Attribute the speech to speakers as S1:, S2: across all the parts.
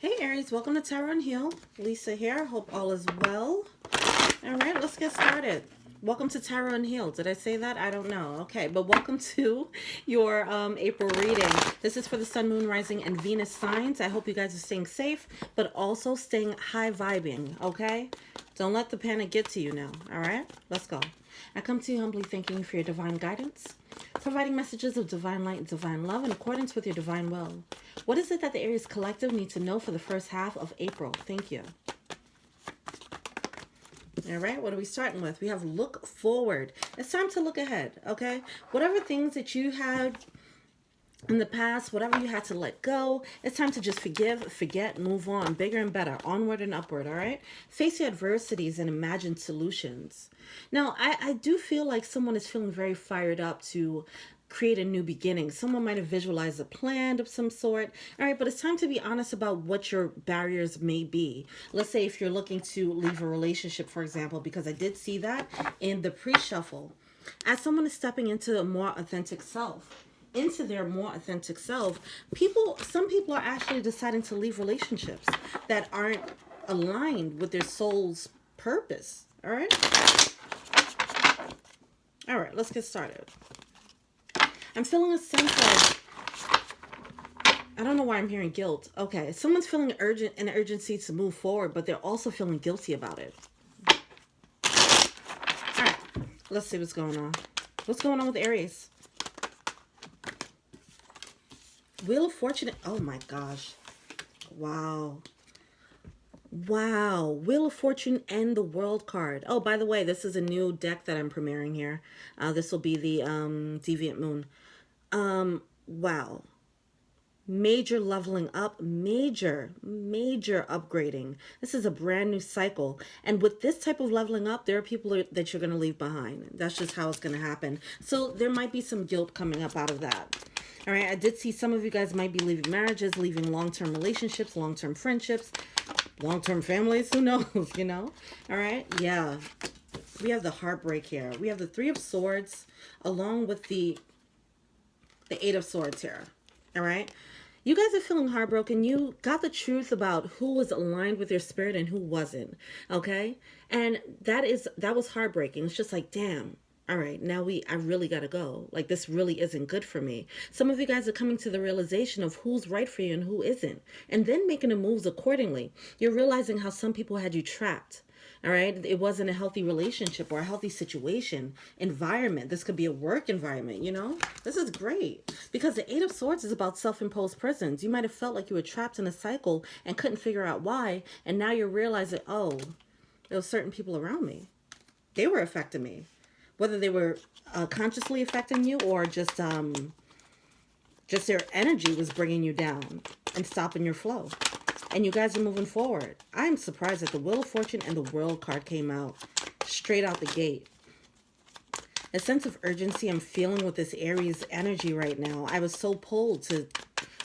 S1: Hey Aries, welcome to Tarot and Heal. Lisa here. Hope all is well. All right, let's get started. Welcome to Tarot and Heal. Did I say that? I don't know. Okay, but welcome to your April reading. This is for the Sun, Moon, Rising, and Venus signs. I hope you guys are staying safe, but also staying high vibing, okay? Don't let the panic get to you now, all right? Let's go. I come to you humbly thanking you for your divine guidance, providing messages of divine light and divine love in accordance with your divine will. What is it that the Aries Collective need to know for the first half of April? Thank you. All right, what are we starting with? We have look forward. It's time to look ahead, okay? Whatever things that you had in the past, whatever you had to let go, it's time to just forgive, forget, move on, bigger and better, onward and upward, all right? Face your adversities and imagine solutions. Now, I do feel like someone is feeling very fired up to create a new beginning. Someone might have visualized a plan of some sort. All right, but it's time to be honest about what your barriers may be. Let's say if you're looking to leave a relationship, for example, because I did see that in the pre-shuffle. As someone is stepping into a more authentic self, into their more authentic self, some people are actually deciding to leave relationships that aren't aligned with their soul's purpose. All right? All right, let's get started. I'm feeling a sense of, I don't know why I'm hearing guilt. Okay, someone's feeling an urgency to move forward, but they're also feeling guilty about it. All right, let's see what's going on. What's going on with Aries? Wheel of Fortune. Oh my gosh. Wow. Wow. Wheel of Fortune and the World card. Oh, by the way, this is a new deck that I'm premiering here. This will be the Deviant Moon. Wow. Major leveling up, major upgrading. This is a brand new cycle. And with this type of leveling up, there are people that you're going to leave behind. That's just how it's going to happen. So there might be some guilt coming up out of that. All right, I did see some of you guys might be leaving marriages, leaving long-term relationships, long-term friendships, long-term families, who knows, you know? All right, yeah. We have the heartbreak here. We have the Three of Swords along with the Eight of Swords here. All right, you guys are feeling heartbroken. You got the truth about who was aligned with your spirit and who wasn't, okay? And that was heartbreaking. It's just like, damn. All right, now I really got to go. Like, this really isn't good for me. Some of you guys are coming to the realization of who's right for you and who isn't, and then making the moves accordingly. You're realizing how some people had you trapped. All right, it wasn't a healthy relationship or a healthy situation, environment. This could be a work environment, you know? This is great because the Eight of Swords is about self-imposed prisons. You might have felt like you were trapped in a cycle and couldn't figure out why, and now you're realizing, oh, there were certain people around me. They were affecting me. Whether they were consciously affecting you or just their energy was bringing you down and stopping your flow. And you guys are moving forward. I'm surprised that the Wheel of Fortune and the World card came out straight out the gate. A sense of urgency I'm feeling with this Aries energy right now. I was so pulled to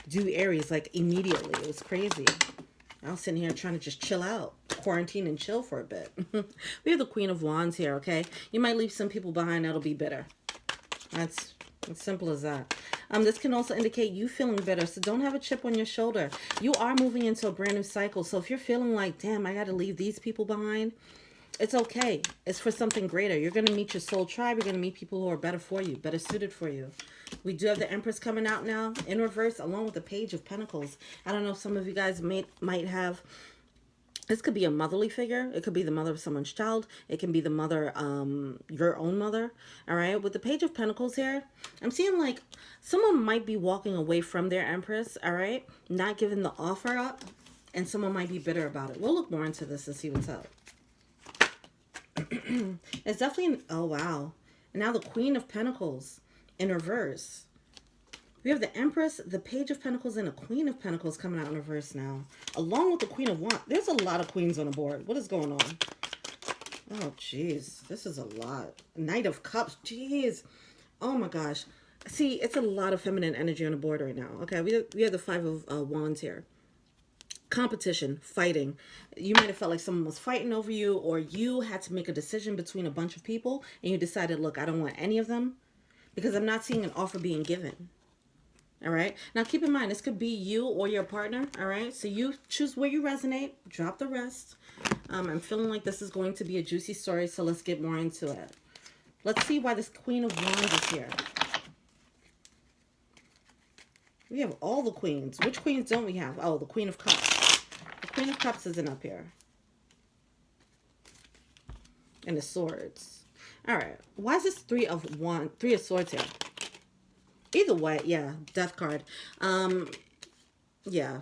S1: do Aries like immediately. It was crazy. I was sitting here trying to just chill out, quarantine and chill for a bit. We have the Queen of Wands here, okay? You might leave some people behind that'll be bitter. That's as simple as that. This can also indicate you feeling bitter, so don't have a chip on your shoulder. You are moving into a brand new cycle, so if you're feeling like, damn, I got to leave these people behind, it's okay. It's for something greater. You're going to meet your soul tribe. You're going to meet people who are better for you, better suited for you. We do have the Empress coming out now in reverse, along with the Page of Pentacles. I don't know if some of you guys might have... This could be a motherly figure. It could be the mother of someone's child. It can be the mother, your own mother. All right. With the Page of Pentacles here, I'm seeing like someone might be walking away from their Empress. All right. Not giving the offer up. And someone might be bitter about it. We'll look more into this and see what's up. It's definitely, oh, wow. And now the Queen of Pentacles in reverse. We have the Empress, the Page of Pentacles, and the Queen of Pentacles coming out in reverse now. Along with the Queen of Wands. There's a lot of queens on the board. What is going on? Oh, jeez. This is a lot. Knight of Cups. Jeez. Oh, my gosh. See, it's a lot of feminine energy on the board right now. Okay, we have the Five of Wands here. Competition, fighting. You might have felt like someone was fighting over you, or you had to make a decision between a bunch of people, and you decided, look, I don't want any of them, because I'm not seeing an offer being given. All right. Now keep in mind, this could be you or your partner. All right. So you choose where you resonate, drop the rest. I'm feeling like this is going to be a juicy story. So let's get more into it. Let's see why this Queen of Wands is here. We have all the queens. Which queens don't we have? Oh, the Queen of Cups. The Queen of Cups isn't up here. And the Swords. All right. Why is this Three of Swords here? Either way, yeah, Death card. Yeah.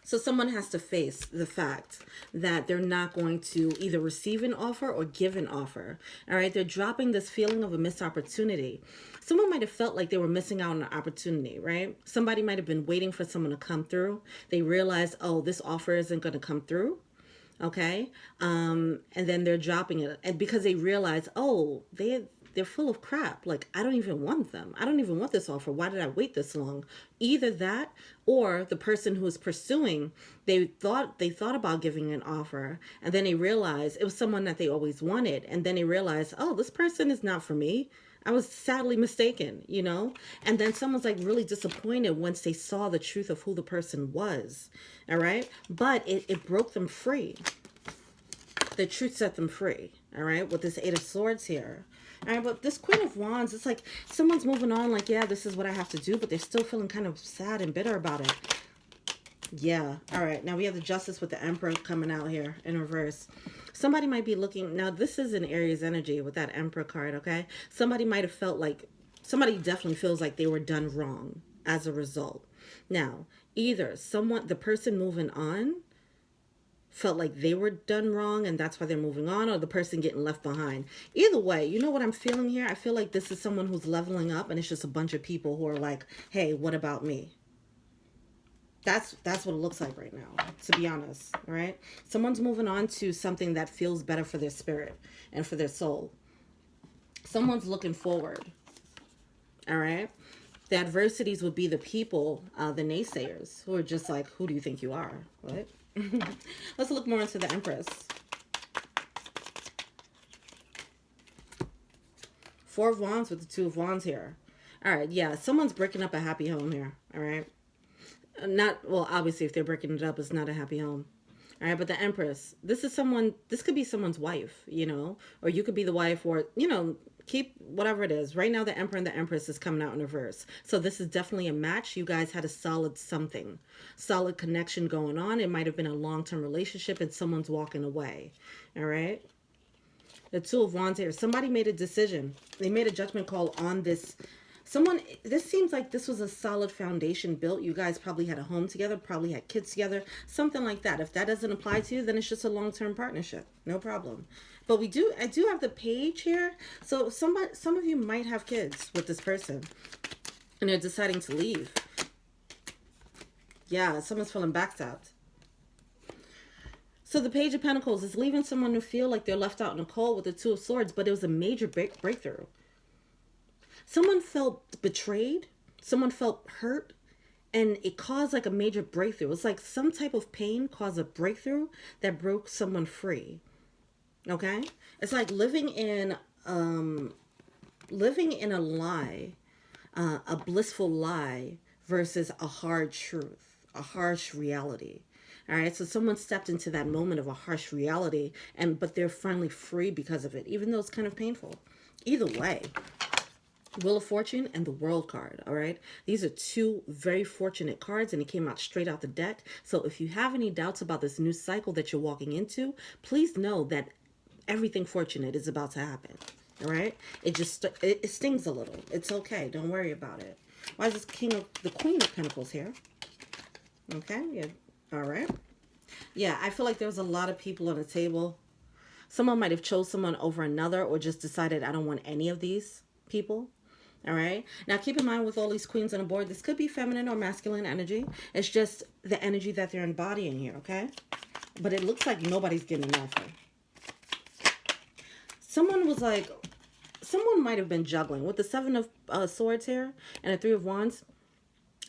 S1: So someone has to face the fact that they're not going to either receive an offer or give an offer. All right. They're dropping this feeling of a missed opportunity. Someone might have felt like they were missing out on an opportunity, right? Somebody might have been waiting for someone to come through. They realized, oh, this offer isn't going to come through. Okay. And then they're dropping it. And because they realize, oh, they're full of crap. Like, I don't even want them. I don't even want this offer. Why did I wait this long? Either that, or the person who is pursuing, they thought about giving an offer, and then they realized it was someone that they always wanted, and then they realized, oh, this person is not for me. I was sadly mistaken, you know? And then someone's like really disappointed once they saw the truth of who the person was. All right. But it broke them free. The truth set them free. All right. With this Eight of Swords here. All right. But this Queen of Wands, it's like someone's moving on like, yeah, this is what I have to do. But they're still feeling kind of sad and bitter about it. Yeah. All right. Now we have the Justice with the Emperor coming out here in reverse. Somebody might be looking. Now this is an Aries energy with that Emperor card. Okay. Somebody might have felt like, somebody definitely feels like they were done wrong as a result. Now, either the person moving on felt like they were done wrong and that's why they're moving on, or the person getting left behind. Either way, you know what I'm feeling here? I feel like this is someone who's leveling up and it's just a bunch of people who are like, hey, what about me? That's what it looks like right now, to be honest, right? Someone's moving on to something that feels better for their spirit and for their soul. Someone's looking forward, all right? The adversities would be the people, the naysayers, who are just like, who do you think you are? What? Let's look more into the Empress. Four of Wands with the Two of Wands here. All right, yeah, someone's breaking up a happy home here, all right? Not, well, obviously, if they're breaking it up, it's not a happy home. All right, but the Empress, this could be someone's wife, you know, or you could be the wife, or, you know, keep whatever it is. Right now, the Emperor and the Empress is coming out in reverse. So this is definitely a match. You guys had a solid connection going on. It might have been a long-term relationship and someone's walking away. All right. The Two of Wands here. Somebody made a decision. They made a judgment call on this. This seems like this was a solid foundation built. You guys probably had a home together, probably had kids together, something like that. If that doesn't apply to you, then it's just a long-term partnership. No problem. But I do have the Page here. So some of you might have kids with this person and they're deciding to leave. Yeah, someone's feeling backstabbed. So the Page of Pentacles is leaving someone to feel like they're left out in the cold with the Two of Swords, but it was a major breakthrough. Someone felt betrayed. Someone felt hurt. And it caused like a major breakthrough. It's like some type of pain caused a breakthrough that broke someone free. Okay? It's like living in a lie, a blissful lie versus a hard truth, a harsh reality. All right, so someone stepped into that moment of a harsh reality, but they're finally free because of it, even though it's kind of painful. Either way, Wheel of Fortune and the World card, all right? These are two very fortunate cards, and it came out straight out the deck. So if you have any doubts about this new cycle that you're walking into, please know that everything fortunate is about to happen, all right? It stings a little. It's okay. Don't worry about it. Why is this the Queen of Pentacles here? Okay, yeah. All right. Yeah, I feel like there was a lot of people on the table. Someone might have chose someone over another or just decided, I don't want any of these people. All right. Now, keep in mind with all these queens on the board, this could be feminine or masculine energy. It's just the energy that they're embodying here, okay? But it looks like nobody's getting an offer. Someone might have been juggling. With the Seven of Swords here and the Three of Wands,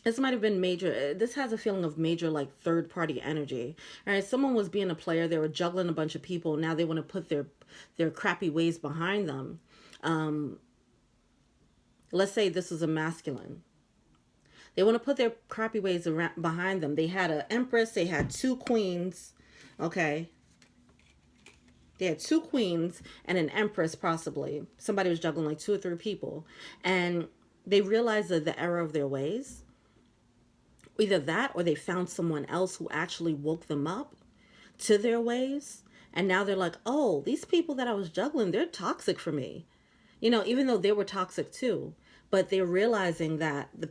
S1: this might have been major. This has a feeling of major, like, third-party energy. All right, someone was being a player. They were juggling a bunch of people. Now they want to put their crappy ways behind them. Let's say this was a masculine. They want to put their crappy ways around behind them. They had an empress. They had two queens. Okay. They had two queens and an empress, possibly. Somebody was juggling like 2 or 3 people. And they realized that the error of their ways. Either that or they found someone else who actually woke them up to their ways. And now they're like, oh, these people that I was juggling, they're toxic for me. You know, even though they were toxic too. But they're realizing that the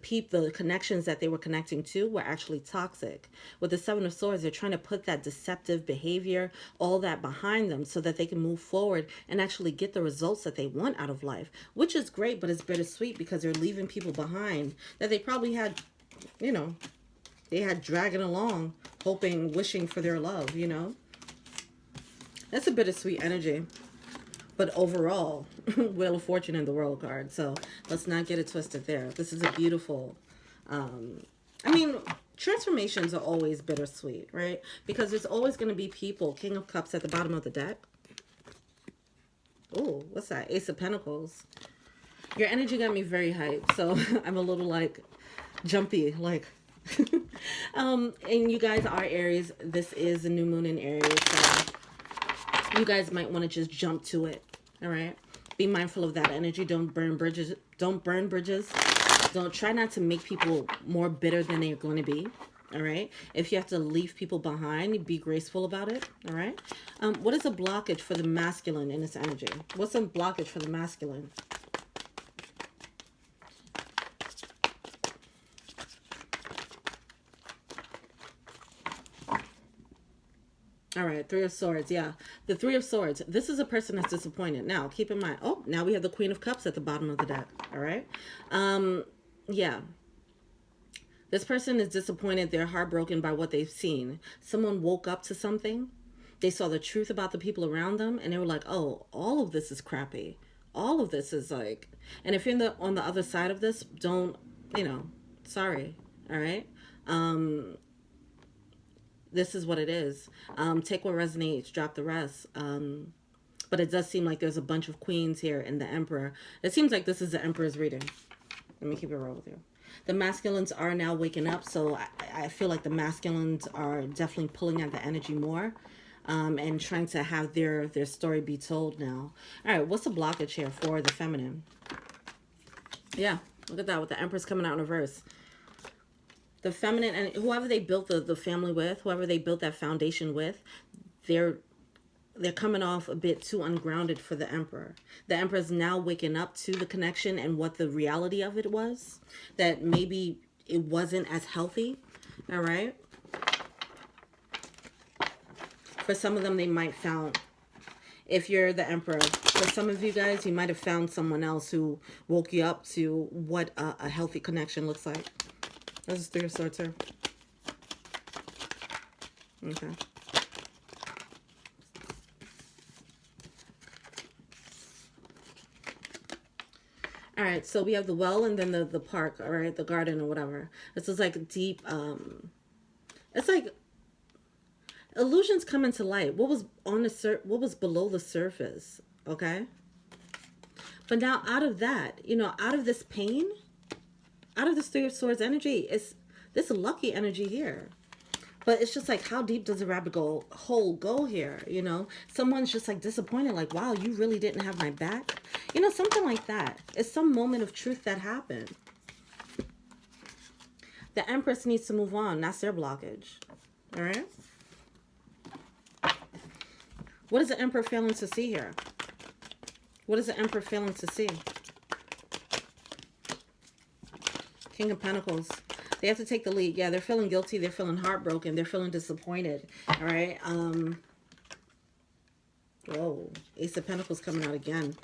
S1: connections that they were connecting to were actually toxic. With the Seven of Swords, they're trying to put that deceptive behavior, all that behind them so that they can move forward and actually get the results that they want out of life. Which is great, but it's bittersweet because they're leaving people behind that they probably had, you know, they had dragging along, hoping, wishing for their love, you know. That's a bittersweet energy. But overall, Wheel of Fortune in the World card. So let's not get it twisted there. This is a beautiful, I mean, transformations are always bittersweet, right? Because there's always going to be people, King of Cups at the bottom of the deck. Oh, what's that? Ace of Pentacles. Your energy got me very hyped. So I'm a little like jumpy, like, and you guys are Aries. This is a new moon in Aries. So you guys might want to just jump to it. All right. Be mindful of that energy. Don't burn bridges. Don't burn bridges. Don't try not to make people more bitter than they're going to be. All right. If you have to leave people behind, be graceful about it. All right. What is a blockage for the masculine in this energy? What's a blockage for the masculine? All right, Three of Swords. Yeah, the Three of Swords. This is a person that's disappointed. Now, keep in mind. Oh, now we have the Queen of Cups at the bottom of the deck. All right. Yeah. This person is disappointed. They're heartbroken by what they've seen. Someone woke up to something. They saw the truth about the people around them, and they were like, "Oh, all of this is crappy. All of this is like." And if you're on the other side of this, don't, you know, sorry. All right. This is what it is. Take what resonates, drop the rest. But it does seem like there's a bunch of queens here and the Emperor. It seems like this is the Emperor's reading. Let me keep it real with you. The masculines are now waking up, so I feel like the masculines are definitely pulling at the energy more and trying to have their story be told now. All right, what's the blockage here for the feminine? Yeah, look at that with the Empress coming out in reverse. The feminine, and whoever they built the family with, whoever they built that foundation with, they're coming off a bit too ungrounded for the Emperor. The Emperor is now waking up to the connection and what the reality of it was. That maybe it wasn't as healthy. All right. For some of them, they might found, if you're the Emperor, for some of you guys, you might have found someone else who woke you up to what a healthy connection looks like. This is Three of Swords here. Okay. All right, so we have the well and then the park, all right, the garden or whatever. This is like deep, it's like illusions come into light. What was on the what was below the surface, okay? But now out of that, you know, out of this pain, out of this Three of Swords energy, is this lucky energy here. But it's just like, how deep does the rabbit hole go here? You know, someone's just like disappointed, like, wow, you really didn't have my back. You know, something like that. It's some moment of truth that happened. The Empress needs to move on. That's their blockage. All right. What is the Emperor failing to see here? What is the Emperor failing to see? King of Pentacles. They have to take the lead. Yeah, they're feeling guilty. They're feeling heartbroken. They're feeling disappointed. All right. Whoa. Ace of Pentacles coming out again.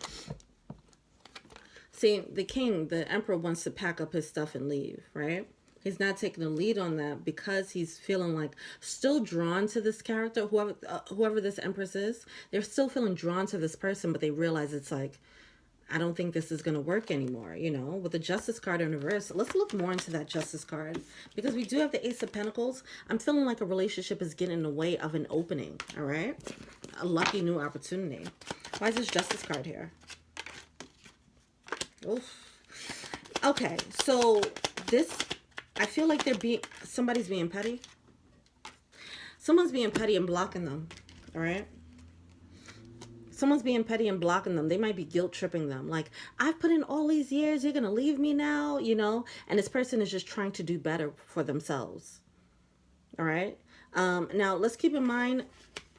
S1: See, the king, the Emperor wants to pack up his stuff and leave, right? He's not taking the lead on that because he's feeling like still drawn to this character, whoever this Empress is. They're still feeling drawn to this person, but they realize it's like, I don't think this is going to work anymore, you know, with the Justice card in reverse. Let's look more into that Justice card because we do have the Ace of Pentacles. I'm feeling like a relationship is getting in the way of an opening, all right? A lucky new opportunity. Why is this Justice card here? Oof. Okay, so this I feel like somebody's being petty. Someone's being petty and blocking them. All right. Someone's being petty and blocking them. They might be guilt tripping them. Like, I've put in all these years. You're going to leave me now, you know? And this person is just trying to do better for themselves. All right. Now, let's keep in mind,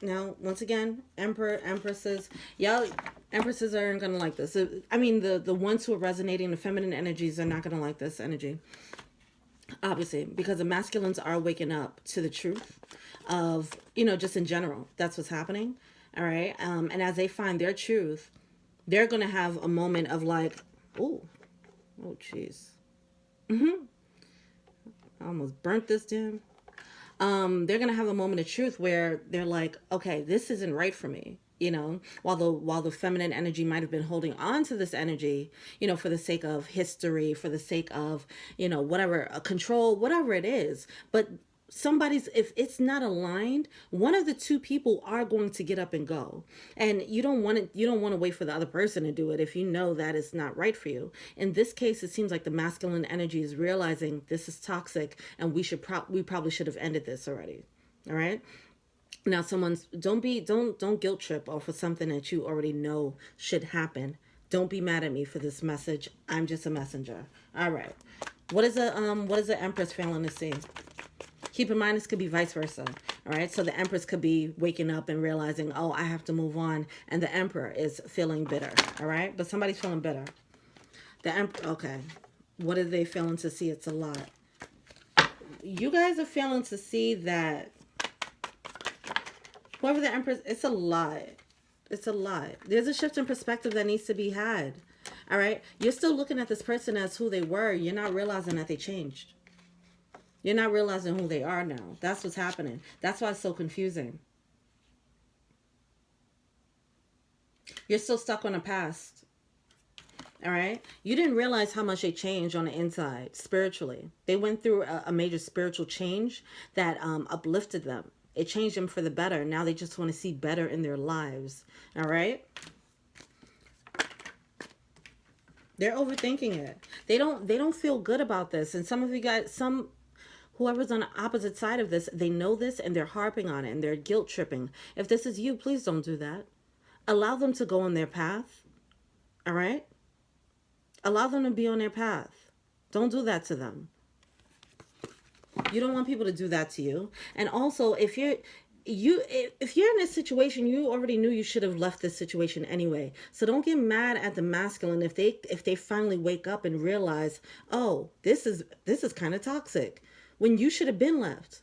S1: now, once again, Emperor, Empresses. Y'all, Empresses aren't going to like this. I mean, the ones who are resonating, the feminine energies are not going to like this energy. Obviously, because the masculines are waking up to the truth of, you know, just in general. That's what's happening. All right. And as they find their truth, they're going to have a moment of like, oh, jeez. I almost burnt this down. They're going to have a moment of truth where they're like, okay, this isn't right for me. You know, while the feminine energy might have been holding on to this energy, you know, for the sake of history, for the sake of, you know, whatever, control, whatever it is. But if it's not aligned, one of the two people are going to get up and go. And you don't want to wait for the other person to do it if you know that it's not right for you. In this case, it seems like the masculine energy is realizing this is toxic and we probably should have ended this already. All right. Now, don't guilt trip off of something that you already know should happen. Don't be mad at me for this message. I'm just a messenger. All right. What is the Empress failing to see? Keep in mind, this could be vice versa. All right. So the Empress could be waking up and realizing, oh, I have to move on. And the Emperor is feeling bitter. All right. But somebody's feeling bitter. The Emperor. Okay. What are they failing to see? It's a lot. You guys are failing to see that whoever the Empress, it's a lot. It's a lot. There's a shift in perspective that needs to be had. All right. You're still looking at this person as who they were. You're not realizing that they changed. You're not realizing who they are now. That's what's happening. That's why it's so confusing. You're still stuck on the past. All right. You didn't realize how much they changed on the inside spiritually. They went through a major spiritual change that uplifted them. It changed them for the better. Now they just want to see better in their lives. All right. They're overthinking it. They don't feel good about this. And some of you guys, whoever's on the opposite side of this, they know this and they're harping on it and they're guilt tripping. If this is you, please don't do that. Allow them to go on their path. All right. Allow them to be on their path. Don't do that to them. You don't want people to do that to you. And also, if you're in this situation, you already knew you should have left this situation anyway. So don't get mad at the masculine if they finally wake up and realize, oh, this is kind of toxic, when you should have been left.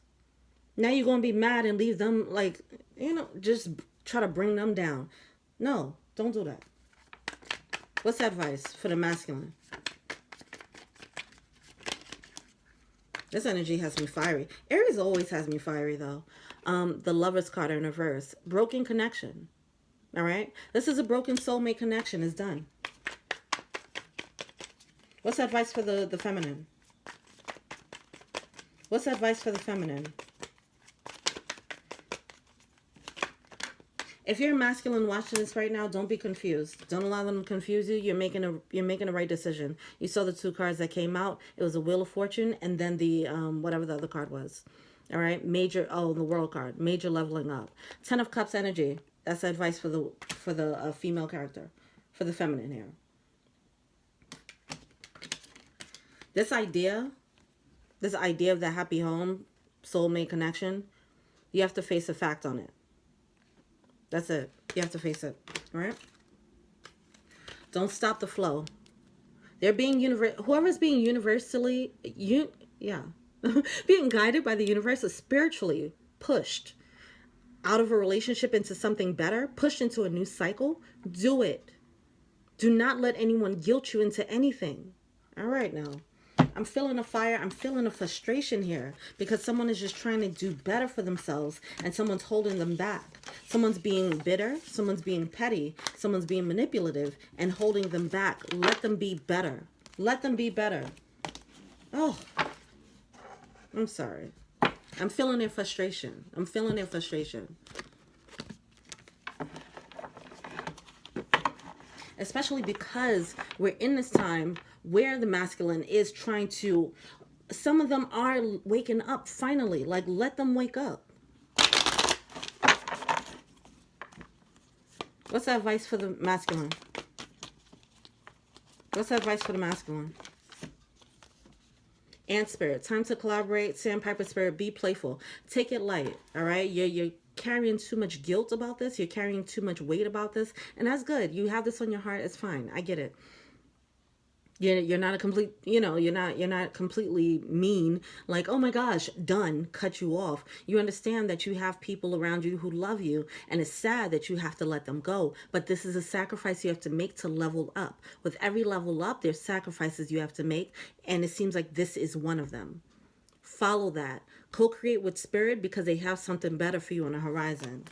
S1: Now you're going to be mad and leave them, like, you know, just try to bring them down. No, don't do that. What's advice for the masculine? This energy has me fiery. Aries always has me fiery, though. The Lover's card in reverse. Broken connection. All right? This is a broken soulmate connection. It's done. What's advice for the feminine? What's advice for the feminine? If you're masculine watching this right now, don't be confused. Don't allow them to confuse you. You're making the right decision. You saw the two cards that came out. It was the Wheel of Fortune and then the whatever the other card was. All right, the World card, major leveling up. 10 of Cups energy. That's advice for the female character, for the feminine here. This idea of the happy home, soulmate connection, you have to face a fact on it. That's it. You have to face it. All right? Don't stop the flow. They're being whoever's being universally, being guided by the universe is spiritually pushed out of a relationship into something better, pushed into a new cycle. Do it. Do not let anyone guilt you into anything. All right, now. I'm feeling a fire. I'm feeling a frustration here because someone is just trying to do better for themselves and someone's holding them back. Someone's being bitter. Someone's being petty. Someone's being manipulative and holding them back. Let them be better. Let them be better. Oh, I'm sorry. I'm feeling their frustration. I'm feeling their frustration. Especially because we're in this time where the masculine is trying to some of them are waking up finally. Like, let them wake up. What's the advice for the masculine? What's the advice for the masculine? Ant spirit, time to collaborate. Sandpiper spirit, be playful. Take it light, all right? You're carrying too much guilt about this. You're carrying too much weight about this. And that's good. You have this on your heart. It's fine. I get it. You're not a complete, you know, you're not completely mean, like, oh my gosh, done, cut you off. You understand that you have people around you who love you, and it's sad that you have to let them go. But this is a sacrifice you have to make to level up. With every level up, there's sacrifices you have to make, and it seems like this is one of them. Follow that. Co-create with spirit, because they have something better for you on the horizon.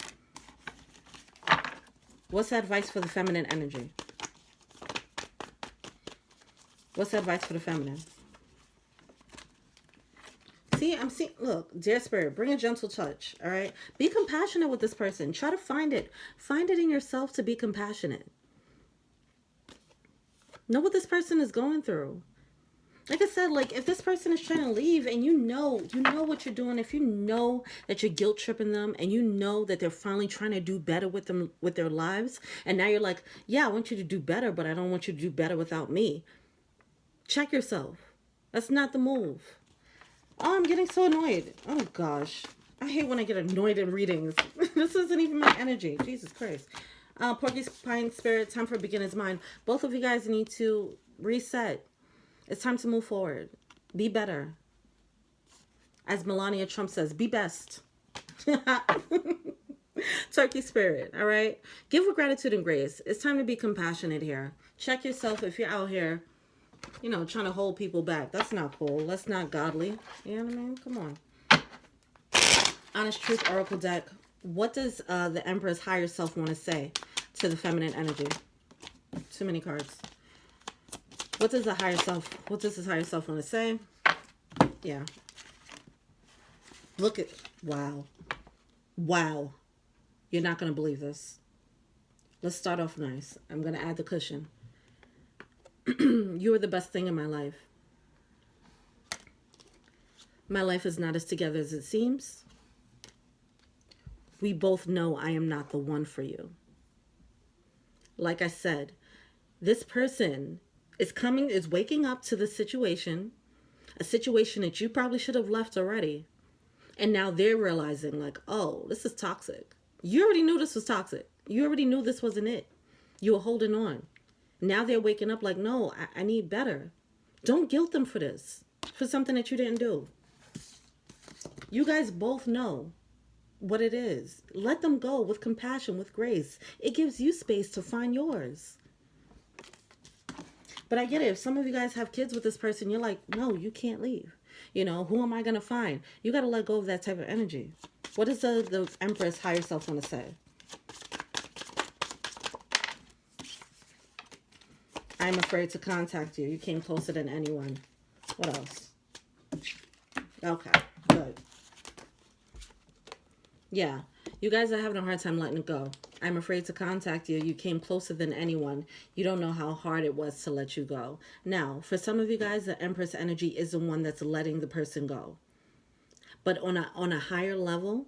S1: What's the advice for the feminine energy? What's the advice for the feminine? See, I'm seeing, look, dear spirit, bring a gentle touch, all right? Be compassionate with this person. Try to find it. Find it in yourself to be compassionate. Know what this person is going through. Like I said, like, if this person is trying to leave and you know what you're doing, if you know that you're guilt tripping them and you know that they're finally trying to do better with them, with their lives, and now you're like, yeah, I want you to do better, but I don't want you to do better without me. Check yourself. That's not the move. Oh, I'm getting so annoyed. Oh, gosh. I hate when I get annoyed in readings. This isn't even my energy. Jesus Christ. Porcupine spirit, time for beginner's mind. Both of you guys need to reset. It's time to move forward. Be better. As Melania Trump says, be best. Turkey spirit, all right? Give with gratitude and grace. It's time to be compassionate here. Check yourself if you're out here, you know, trying to hold people back. That's not cool. That's not godly. You know what I mean? Come on. Honest Truth Oracle deck. What does the Emperor's higher self want to say to the feminine energy? Too many cards. What does the higher self, what does his higher self want to say? Yeah. Look at, wow. Wow. You're not going to believe this. Let's start off nice. I'm going to add the cushion. You are the best thing in my life. My life is not as together as it seems. We both know I am not the one for you. Like I said, this person is waking up to the situation, a situation that you probably should have left already. And now they're realizing, like, oh, this is toxic. You already knew this was toxic. You already knew this wasn't it. You were holding on. Now they're waking up like, no, I need better. Don't guilt them for this, for something that you didn't do. You guys both know what it is. Let them go with compassion, with grace. It gives you space to find yours. But I get it. If some of you guys have kids with this person, you're like, no, you can't leave. You know, who am I going to find? You got to let go of that type of energy. What does the Empress higher self want to say? I'm afraid to contact you. You came closer than anyone. What else? Okay, good. Yeah, you guys are having a hard time letting it go. I'm afraid to contact you. You came closer than anyone. You don't know how hard it was to let you go. Now, for some of you guys, the Empress energy is the one that's letting the person go. But on a higher level,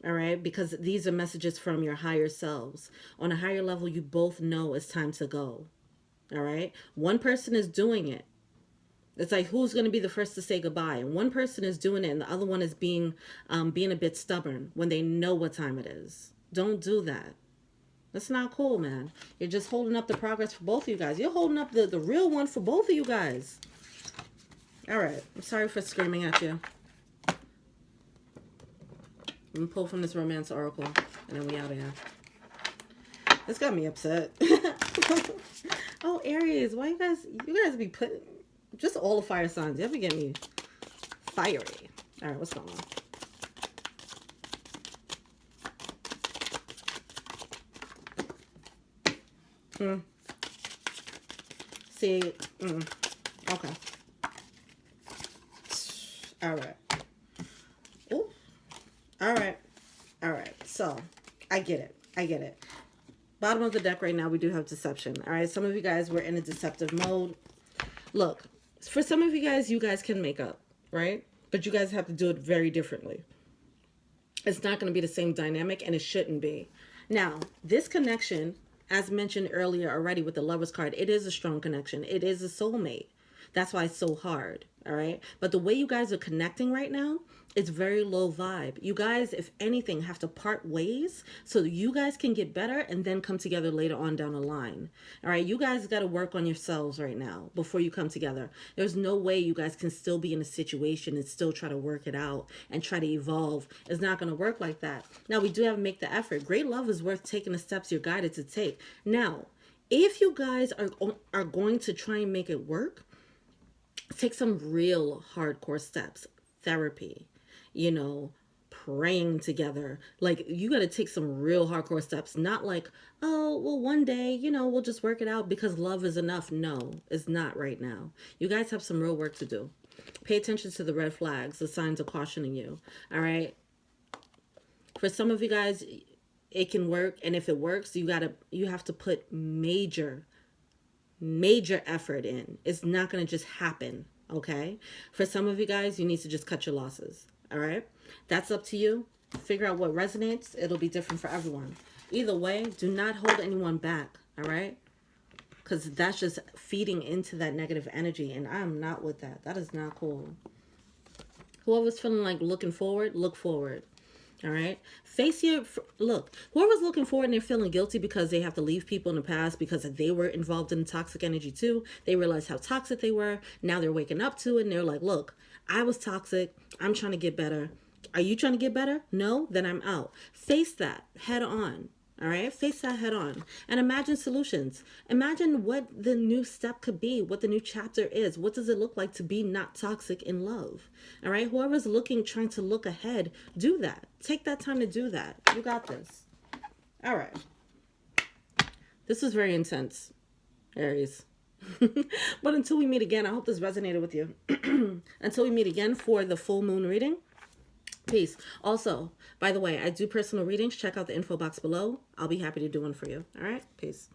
S1: all right, because these are messages from your higher selves. On a higher level, you both know it's time to go. All right. One person is doing it. It's like, who's going to be the first to say goodbye? And one person is doing it and the other one is being a bit stubborn when they know what time it is. Don't do that. That's not cool, man. You're just holding up the progress for both of you guys. You're holding up the real one for both of you guys. All right. I'm sorry for screaming at you. I'm going to pull from this romance oracle and then we out of here. This got me upset. Oh, Aries, why you guys be putting just all the fire signs. You ever get me fiery? All right, what's going on? See, okay. All right. Ooh. All right. All right. So, I get it. I get it. Bottom of the deck right now, we do have deception. All right. Some of you guys were in a deceptive mode. Look, For some of you guys can make up, right? But you guys have to do it very differently. It's not going to be the same dynamic, and it shouldn't be. Now, this connection, as mentioned earlier already with the Lovers card, it is a strong connection. It is a soulmate. That's why it's so hard. All right. But the way you guys are connecting right now, it's very low vibe. You guys, if anything, have to part ways so that you guys can get better and then come together later on down the line. All right. You guys got to work on yourselves right now before you come together. There's no way you guys can still be in a situation and still try to work it out and try to evolve. It's not going to work like that. Now, we do have to make the effort. Great love is worth taking the steps you're guided to take. Now, if you guys are going to try and make it work, take some real hardcore steps. Therapy, praying together. Like, you got to take some real hardcore steps. Not like, oh, well, one day, we'll just work it out because love is enough. No, it's not right now. You guys have some real work to do. Pay attention to the red flags, the signs of cautioning you. All right. For some of you guys, it can work. And if it works, you have to put major effort in. It's not going to just happen. Okay. For some of you guys, you need to just cut your losses. All right. That's up to you. Figure out what resonates. It'll be different for everyone. Either way, do not hold anyone back. All right. Because that's just feeding into that negative energy. And I'm not with that. That is not cool. Whoever's feeling like looking forward, look forward. All right. Look, whoever's looking forward and they're feeling guilty because they have to leave people in the past because they were involved in toxic energy too. They realized how toxic they were. Now they're waking up to it and they're like, look, I was toxic. I'm trying to get better. Are you trying to get better? No, then I'm out. Face that head on. All right. Face that head on and imagine solutions. Imagine what the new step could be, what the new chapter is. What does it look like to be not toxic in love? All right. Whoever's trying to look ahead, do that. Take that time to do that. You got this. All right. This was very intense, Aries. But until we meet again, I hope this resonated with you. Until we meet again for the full moon reading. Peace. Also, by the way, I do personal readings. Check out the info box below. I'll be happy to do one for you. All right? Peace.